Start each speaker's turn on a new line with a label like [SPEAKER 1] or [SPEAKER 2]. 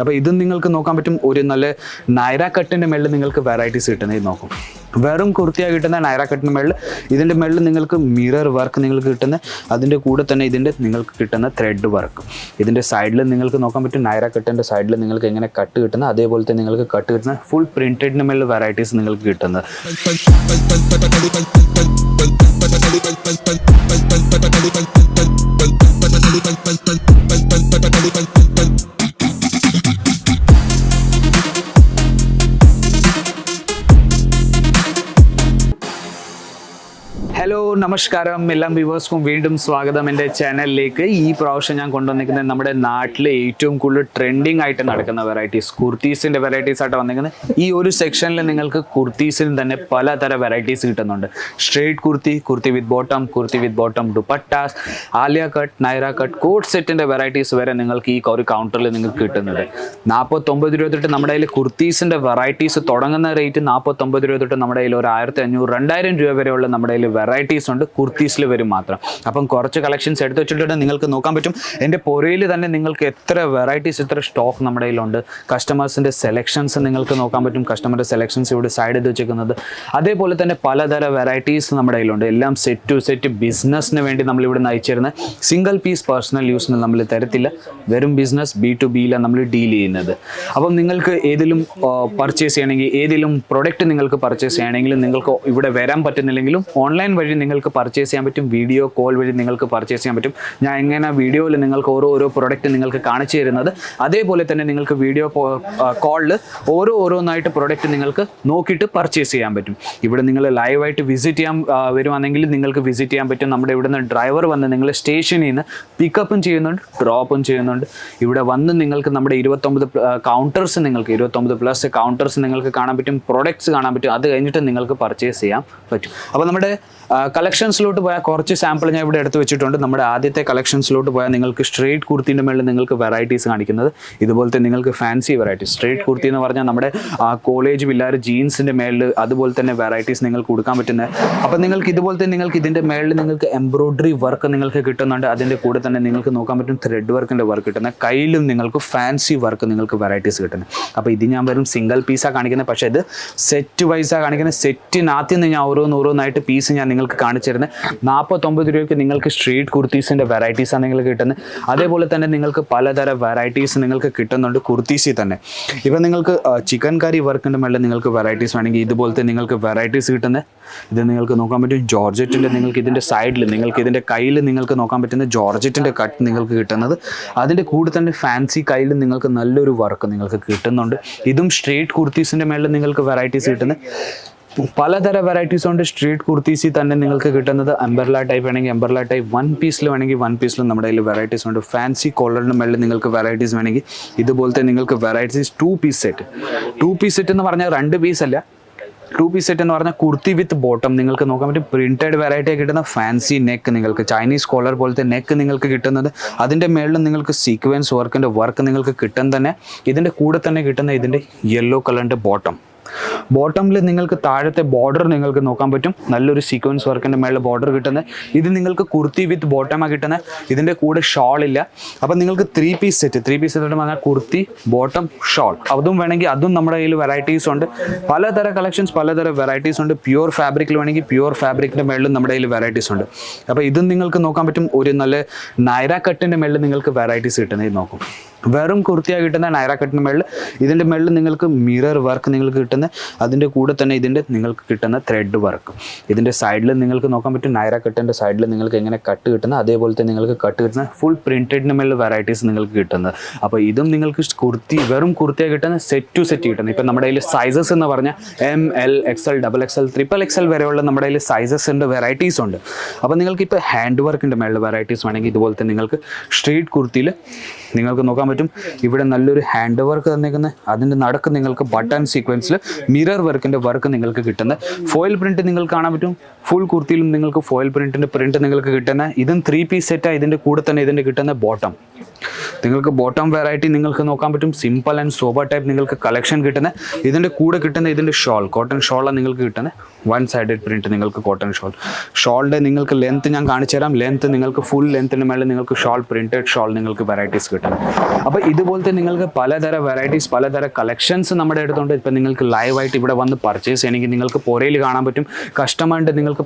[SPEAKER 1] അപ്പോൾ ഇതും നിങ്ങൾക്ക് നോക്കാൻ പറ്റും. ഒരു നല്ല നൈറ കട്ടിൻ്റെ മേളിൽ നിങ്ങൾക്ക് വെറൈറ്റീസ് കിട്ടുന്നത് നോക്കും. വെറും കുർത്തിയായി കിട്ടുന്ന നൈറ കട്ടിൻ്റെ മേളിൽ ഇതിൻ്റെ മേളിൽ നിങ്ങൾക്ക് മിറർ വർക്ക് നിങ്ങൾക്ക് കിട്ടുന്ന, അതിൻ്റെ കൂടെ തന്നെ ഇതിൻ്റെ നിങ്ങൾക്ക് കിട്ടുന്ന ത്രെഡ് വർക്ക്. ഇതിൻ്റെ സൈഡിൽ നിങ്ങൾക്ക് നോക്കാൻ പറ്റും. നൈറ കട്ടിൻ്റെ സൈഡിൽ നിങ്ങൾക്ക് എങ്ങനെ കട്ട് കിട്ടുന്ന അതേപോലെ തന്നെ നിങ്ങൾക്ക് കട്ട് കിട്ടുന്ന ഫുൾ പ്രിൻറ്റഡിൻ്റെ മേളിൽ വെറൈറ്റീസ് നിങ്ങൾക്ക് കിട്ടുന്നത്. ഹലോ നമസ്കാരം, എല്ലാ വ്യൂവേഴ്സ്ക്കും വീണ്ടും സ്വാഗതം എൻ്റെ ചാനലിലേക്ക്. ഈ പ്രാവശ്യം ഞാൻ കൊണ്ടുവന്നിരിക്കുന്നത് നമ്മുടെ നാട്ടിലെ ഏറ്റവും കൂടുതൽ ട്രെൻഡിങ് ആയിട്ട് നടക്കുന്ന വെറൈറ്റീസ്, കുർത്തീസിൻ്റെ വെറൈറ്റീസ് ആയിട്ട് വന്നിരിക്കുന്നത്. ഈ ഒരു സെക്ഷനിൽ നിങ്ങൾക്ക് കുർത്തീസിന് തന്നെ പലതരം വെറൈറ്റീസ് കിട്ടുന്നുണ്ട്. Straight kurti, kurti with bottom, dupattas, Alia cut, Naira cut, coat സെറ്റിൻ്റെ വെറൈറ്റീസ് വരെ നിങ്ങൾക്ക് ഈ ഒരു കൗണ്ടറിൽ നിങ്ങൾക്ക് കിട്ടുന്നുണ്ട്. 49 രൂപ തൊട്ട് നമ്മുടെ കയ്യിൽ കുർത്തീസിൻ്റെ വെറൈറ്റീസ് തുടങ്ങുന്ന റേറ്റ് 49 രൂപ തൊട്ട് നമ്മുടെ കയ്യിൽ ഒരു 1500-2000 രൂപ വരെയുള്ള നമ്മുടെ കയ്യിൽ വെറൈറ്റീസ് ഉണ്ട്. കുർത്തീസിൽ വരും മാത്രം. അപ്പം കുറച്ച് കളക്ഷൻസ് എടുത്ത് വെച്ചിട്ടുണ്ട്. നിങ്ങൾക്ക് നോക്കാൻ പറ്റും. എൻ്റെ പുറയിൽ തന്നെ നിങ്ങൾക്ക് എത്ര വെറൈറ്റീസ്, എത്ര സ്റ്റോക്ക് നമ്മുടെ കയ്യിലുണ്ട്. കസ്റ്റമേഴ്സിൻ്റെ സെലക്ഷൻസ് നിങ്ങൾക്ക് നോക്കാൻ പറ്റും. കസ്റ്റമറുടെ സെലക്ഷൻസ് ഇവിടെ സൈഡ് ചെയ്ത് വെച്ചിരിക്കുന്നത്. അതേപോലെ തന്നെ പലതരം വെറൈറ്റീസ് നമ്മുടെ കയ്യിലുണ്ട്. എല്ലാം സെറ്റ് ടു സെറ്റ് ബിസിനസ്സിന് വേണ്ടി നമ്മളിവിടെ നയിച്ചിരുന്നത്. സിംഗിൾ പീസ് പേഴ്സണൽ യൂസിന് നമ്മൾ തരത്തില്ല. വെറും ബിസിനസ് B2B നമ്മൾ ഡീൽ ചെയ്യുന്നത്. അപ്പം നിങ്ങൾക്ക് ഏതെങ്കിലും പർച്ചേസ് ചെയ്യണമെങ്കിൽ, ഏതെങ്കിലും പ്രൊഡക്റ്റ് നിങ്ങൾക്ക് പർച്ചേസ് ചെയ്യണമെങ്കിലും, നിങ്ങൾക്ക് ഇവിടെ വരാൻ പറ്റുന്നില്ലെങ്കിലും ഓൺലൈൻ വഴി നിങ്ങൾക്ക് പർച്ചേസ് ചെയ്യാൻ പറ്റും. വീഡിയോ കോൾ വഴി നിങ്ങൾക്ക് പർച്ചേസ് ചെയ്യാൻ പറ്റും. ഞാൻ എങ്ങനെ വീഡിയോയിൽ നിങ്ങൾക്ക് ഓരോ പ്രൊഡക്റ്റ് നിങ്ങൾക്ക് കാണിച്ചു തരുന്നത്, അതേപോലെ തന്നെ നിങ്ങൾക്ക് വീഡിയോ കോളിൽ ഓരോന്നായിട്ട് പ്രൊഡക്റ്റ് നിങ്ങൾക്ക് നോക്കിയിട്ട് പർച്ചേസ് ചെയ്യാൻ പറ്റും. ഇവിടെ നിങ്ങൾ ലൈവായിട്ട് വിസിറ്റ് ചെയ്യാൻ വരുവാണെങ്കിൽ നിങ്ങൾക്ക് വിസിറ്റ് ചെയ്യാൻ പറ്റും. നമ്മുടെ ഇവിടുന്ന് ഡ്രൈവർ വന്ന് നിങ്ങൾ സ്റ്റേഷനിൽ നിന്ന് പിക്കപ്പും ചെയ്യുന്നുണ്ട്, ഡ്രോപ്പും ചെയ്യുന്നുണ്ട്. ഇവിടെ വന്ന് നിങ്ങൾക്ക് നമ്മുടെ 29 കൗണ്ടേഴ്സ്, നിങ്ങൾക്ക് 29+ കൗണ്ടേഴ്സ് നിങ്ങൾക്ക് കാണാൻ പറ്റും. പ്രൊഡക്ട്സ് കാണാൻ പറ്റും. അത് കഴിഞ്ഞിട്ട് നിങ്ങൾക്ക് പർച്ചേസ് ചെയ്യാൻ പറ്റും. അപ്പോൾ നമ്മുടെ കളക്ഷൻസിലോട്ട് പോയാൽ കുറച്ച് സാമ്പിൾ ഞാൻ ഇവിടെ എടുത്ത് വെച്ചിട്ടുണ്ട്. നമ്മുടെ ആദ്യത്തെ കളക്ഷൻസിലോട്ട് പോയാൽ നിങ്ങൾക്ക് സ്ട്രെയിറ്റ് കുർത്തിൻ്റെ മേളിൽ നിങ്ങൾക്ക് വെറൈറ്റീസ് കാണിക്കുന്നത്. ഇതുപോലത്തെ നിങ്ങൾക്ക് ഫാൻസി വെറൈറ്റീസ്. സ്ട്രെയിറ്റ് കുർത്തി എന്ന് പറഞ്ഞാൽ നമ്മുടെ കോളേജ് പിള്ളേർ ജീൻസിൻ്റെ മേളിൽ അതുപോലെ തന്നെ വെറൈറ്റീസ് നിങ്ങൾക്ക് കൊടുക്കാൻ പറ്റുന്നത്. അപ്പോൾ നിങ്ങൾക്ക് ഇതുപോലത്തെ നിങ്ങൾക്ക് ഇതിൻ്റെ മേളിൽ നിങ്ങൾക്ക് എംബ്രോയ്ഡറി വർക്ക് നിങ്ങൾക്ക് കിട്ടുന്നുണ്ട്. അതിൻ്റെ കൂടെ തന്നെ നിങ്ങൾക്ക് നോക്കാൻ പറ്റും ത്രെഡ് വർക്കിൻ്റെ വർക്ക് കിട്ടുന്നത്. കയ്യിലും നിങ്ങൾക്ക് ഫാൻസി വർക്ക് നിങ്ങൾക്ക് വെറൈറ്റീസ് കിട്ടുന്നത്. അപ്പോൾ ഇത് ഞാൻ വെറും സിംഗിൾ പീസാണ് കാണിക്കുന്നത്. പക്ഷേ ഇത് സെറ്റ് വൈസാണ് കാണിക്കുന്നത്. സെറ്റിനകത്ത് നിന്ന് ഞാൻ ഓരോന്നായിട്ട് പീസ് ഞാൻ നിങ്ങൾക്ക് കാണിച്ചു തരുന്നത്. 49 രൂപയ്ക്ക് നിങ്ങൾക്ക് സ്ട്രീറ്റ് കുർത്തീസിൻ്റെ വെറൈറ്റീസാണ് നിങ്ങൾക്ക് കിട്ടുന്നത്. അതേപോലെ തന്നെ നിങ്ങൾക്ക് പലതരം വെറൈറ്റീസ് നിങ്ങൾക്ക് കിട്ടുന്നുണ്ട് കുർത്തീസിൽ തന്നെ. ഇപ്പം നിങ്ങൾക്ക് ചിക്കൻ കറി വർക്കിൻ്റെ മേളിൽ നിങ്ങൾക്ക് വെറൈറ്റീസ് വേണമെങ്കിൽ ഇതുപോലത്തെ നിങ്ങൾക്ക് വെറൈറ്റീസ് കിട്ടുന്നത്. ഇത് നിങ്ങൾക്ക് നോക്കാൻ പറ്റും. ജോർജറ്റിൻ്റെ നിങ്ങൾക്ക് ഇതിൻ്റെ സൈഡിൽ, നിങ്ങൾക്ക് ഇതിൻ്റെ കയ്യിൽ നിങ്ങൾക്ക് നോക്കാൻ പറ്റുന്ന ജോർജറ്റിൻ്റെ കട്ട് നിങ്ങൾക്ക് കിട്ടുന്നത്. അതിൻ്റെ കൂടെ തന്നെ ഫാൻസി കയ്യിൽ നിങ്ങൾക്ക് നല്ലൊരു വർക്ക് നിങ്ങൾക്ക് കിട്ടുന്നുണ്ട്. ഇതും സ്ട്രീറ്റ് കുർത്തീസിൻ്റെ മേളിൽ നിങ്ങൾക്ക് വെറൈറ്റീസ് കിട്ടുന്നത്. പലതരം വെറൈറ്റീസ് ഉണ്ട്. സ്ട്രീറ്റ് കുർത്തീസിൽ തന്നെ നിങ്ങൾക്ക് കിട്ടുന്നത് അംബർല ടൈപ്പ് വേണമെങ്കിൽ അംബർല ടൈപ്പ്, 1 പീസിൽ വേണമെങ്കിൽ 1 പീസിലും നമ്മുടെ കയ്യിൽ വെറൈറ്റീസ് ഉണ്ട്. ഫാൻസി കോളറിൻ്റെ മേളിൽ നിങ്ങൾക്ക് വെറൈറ്റീസ് വേണമെങ്കിൽ ഇതുപോലത്തെ നിങ്ങൾക്ക് varieties 2 piece set. 2 piece set എന്ന് പറഞ്ഞാൽ 2 പീസ് അല്ല, 2 പീസ് സെറ്റ് എന്ന് പറഞ്ഞാൽ കുർത്തി വിത്ത് ബോട്ടം നിങ്ങൾക്ക് നോക്കാൻ പറ്റും. പ്രിന്റഡ് വെറൈറ്റി കിട്ടുന്ന ഫാൻസി നെക്ക് നിങ്ങൾക്ക്, ചൈനീസ് കോളർ പോലത്തെ നെക്ക് നിങ്ങൾക്ക് കിട്ടുന്നത്. അതിൻ്റെ മേളിൽ നിങ്ങൾക്ക് സീക്വൻസ് വർക്കിൻ്റെ വർക്ക് നിങ്ങൾക്ക് കിട്ടും തന്നെ. ഇതിൻ്റെ കൂടെ തന്നെ കിട്ടുന്ന ഇതിൻ്റെ യെല്ലോ കളറിൻ്റെ ബോട്ടമിൽ നിങ്ങൾക്ക് താഴത്തെ ബോർഡർ നിങ്ങൾക്ക് നോക്കാൻ പറ്റും. നല്ലൊരു സീക്വൻസ് വർക്കിൻ്റെ മേളിൽ ബോർഡർ കിട്ടുന്നത്. ഇത് നിങ്ങൾക്ക് കുർത്തി വിത്ത് ബോട്ടമാണ് കിട്ടുന്നത്. ഇതിൻ്റെ കൂടെ ഷാൾ ഇല്ല. അപ്പം നിങ്ങൾക്ക് 3 പീസ് സെറ്റ് പറഞ്ഞാൽ കുർത്തി, ബോട്ടം, ഷാൾ, അതും വേണമെങ്കിൽ അതും നമ്മുടെ കയ്യിൽ വെറൈറ്റീസ് ഉണ്ട്. പലതരം കളക്ഷൻസ്, പലതരം വെറൈറ്റീസ് ഉണ്ട്. പ്യുവർ ഫാബ്രിക്കിൽ വേണമെങ്കിൽ പ്യുവർ ഫാബ്രിക്കിൻ്റെ മേളിലും നമ്മുടെ കയ്യിൽ വെറൈറ്റീസ് ഉണ്ട്. അപ്പോൾ ഇതും നിങ്ങൾക്ക് നോക്കാൻ പറ്റും. ഒരു നല്ല നൈറ കട്ടിൻ്റെ മേളിൽ നിങ്ങൾക്ക് വെറൈറ്റീസ് കിട്ടുന്നത് നോക്കും. വെറും കുർത്തിയായി കിട്ടുന്ന നൈറ കട്ടിൻ്റെ മേളിൽ ഇതിൻ്റെ മേളിൽ നിങ്ങൾക്ക് മിറർ വർക്ക് നിങ്ങൾക്ക് കിട്ടുന്നത്. അതിൻ്റെ കൂടെ തന്നെ ഇതിൻ്റെ നിങ്ങൾക്ക് കിട്ടുന്ന ത്രെഡ് വർക്ക്. ഇതിൻ്റെ സൈഡിൽ നിങ്ങൾക്ക് നോക്കാൻ പറ്റും. നൈറ കട്ടിൻ്റെ സൈഡിൽ നിങ്ങൾക്ക് എങ്ങനെ കട്ട് കിട്ടുന്നത് അതേപോലെ തന്നെ നിങ്ങൾക്ക് കട്ട് കിട്ടുന്ന ഫുൾ പ്രിൻറ്റഡിന് മേളിൽ വെറൈറ്റീസ് നിങ്ങൾക്ക് കിട്ടുന്നത്. അപ്പോൾ ഇതും നിങ്ങൾക്ക് വെറും കുർത്തിയായി കിട്ടുന്ന സെറ്റ് ടു സെറ്റ് കിട്ടുന്നത്. ഇപ്പം നമ്മുടെ കയ്യിൽ സൈസസ് എന്ന് പറഞ്ഞാൽ M, L, XL, XXL, XXL വരെയുള്ള നമ്മുടെ കയ്യിൽ സൈസസ് ഉണ്ട്, വെറൈറ്റീസ് ഉണ്ട്. അപ്പോൾ നിങ്ങൾക്ക് ഇപ്പോൾ ഹാൻഡ് വർക്കിൻ്റെ മേളിൽ വെറൈറ്റീസ് വേണമെങ്കിൽ ഇതുപോലത്തെ നിങ്ങൾക്ക് സ്ട്രീറ്റ് കുർത്തിയിൽ നിങ്ങൾക്ക് നോക്കാൻ പറ്റും. ഇവിടെ നല്ലൊരു ഹാൻഡ് വർക്ക് തന്നിരിക്കുന്നത്. അതിൻ്റെ നടക്ക് നിങ്ങൾക്ക് ബട്ടൺ സീക്വൻസിൽ മിറർ വർക്കിൻ്റെ വർക്ക് നിങ്ങൾക്ക് കിട്ടുന്നത്. ഫോയിൽ പ്രിൻറ്റ് നിങ്ങൾക്ക് കാണാൻ പറ്റും. ഫുൾ കുർത്തിയിലും നിങ്ങൾക്ക് ഫോയിൽ പ്രിൻറ്റ് നിങ്ങൾക്ക് കിട്ടുന്നത്. ഇതും 3 പീസ് സെറ്റാണ്. ഇതിൻ്റെ കൂടെ തന്നെ ഇതിൻ്റെ കിട്ടുന്ന ബോട്ടം നിങ്ങൾക്ക് ബോട്ടം വെറൈറ്റി നിങ്ങൾക്ക് നോക്കാൻ പറ്റും, സിമ്പിൾ ആൻഡ് സോബർ ടൈപ്പ് നിങ്ങൾക്ക് കളക്ഷൻ കിട്ടുന്നത്. ഇതിൻ്റെ കൂടെ കിട്ടുന്ന ഇതിൻ്റെ ഷോൾ, കോട്ടൺ ഷോളാണ് നിങ്ങൾക്ക് കിട്ടുന്നത്. വൺ സൈഡഡ് പ്രിൻറ്റ് നിങ്ങൾക്ക് കോട്ടൺ ഷോൾ. ഷോളിൻ്റെ നിങ്ങൾക്ക് ലെങ്ത്ത് ഞാൻ കാണിച്ചു തരാം. ലെങ്ത്ത് നിങ്ങൾക്ക് ഫുൾ ലെങ്ത്തിന് മേലെ നിങ്ങൾക്ക് ഷോൾ, പ്രിൻറ്റഡ് ഷോൾ നിങ്ങൾക്ക് വെറൈറ്റീസ് കിട്ടും. അപ്പോൾ ഇതുപോലത്തെ നിങ്ങൾക്ക് പലതരം വെറൈറ്റീസ്, പലതരം കളക്ഷൻസ് നമ്മുടെ അടുത്തുണ്ട്. ഇപ്പം നിങ്ങൾക്ക് ലൈവായിട്ട് ഇവിടെ വന്ന് പർച്ചേസ് ചെയ്യണമെങ്കിൽ നിങ്ങൾക്ക് പുറയിൽ കാണാൻ പറ്റും. കസ്റ്റമറിൻ്റെ നിങ്ങൾക്ക്